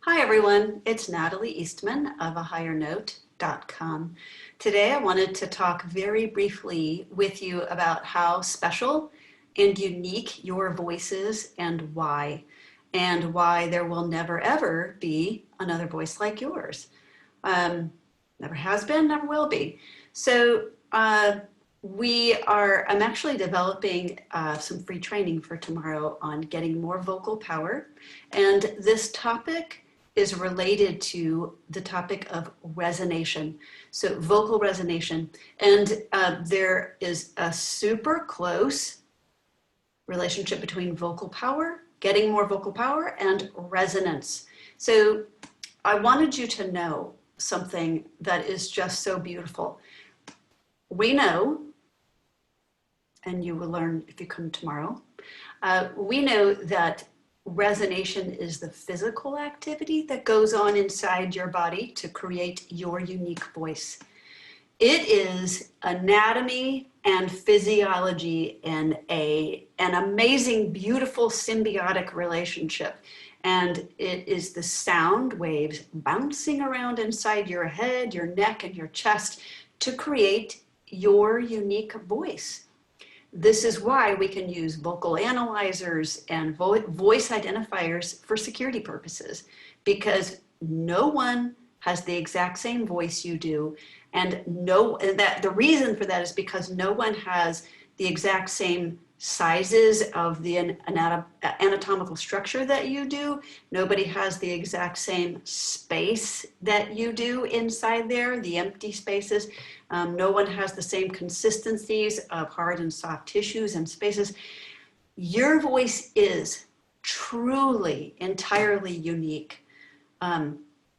Hi everyone, it's Natalie Eastman of ahighernote.com. Today I wanted to talk very briefly with you about how special and unique your voice is and why there will never ever be another voice like yours. Never has been, never will be. So I'm actually developing some free training for tomorrow on getting more vocal power. And this topic is related to the topic of resonation. So vocal resonation. And there is a super close relationship between vocal power, getting more vocal power, and resonance. So I wanted you to know something that is just so beautiful. We know, and you will learn if you come tomorrow, we know that resonation is the physical activity that goes on inside your body to create your unique voice. It is anatomy and physiology in an amazing, beautiful symbiotic relationship. And it is the sound waves bouncing around inside your head, your neck, and your chest to create your unique voice. This is why we can use vocal analyzers and voice identifiers for security purposes, because no one has the exact same voice you do. And the reason for that is because no one has the exact same sizes of the anatomical structure that you do. Nobody has the exact same space that you do inside there, the empty spaces. No one has the same consistencies of hard and soft tissues and spaces. Your voice is truly, entirely unique.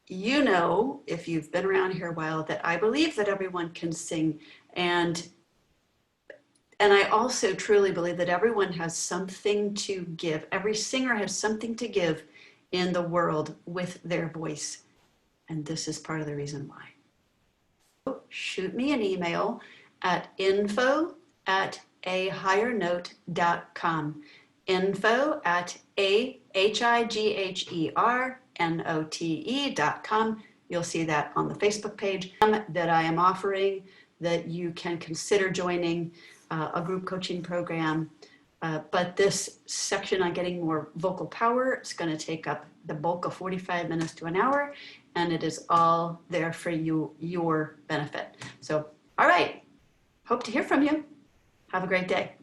You know, if you've been around here a while, that I believe that everyone can sing. And I also truly believe that everyone has something to give. Every singer has something to give in the world with their voice. And this is part of the reason why. Shoot me an email at info@ahighernote.com. info@ahighernote.com. You'll see that on the Facebook page that I am offering, that you can consider joining a group coaching program. But this section on getting more vocal power is going to take up the bulk of 45 minutes to an hour, and it is all there for your benefit. So, all right, hope to hear from you. Have a great day.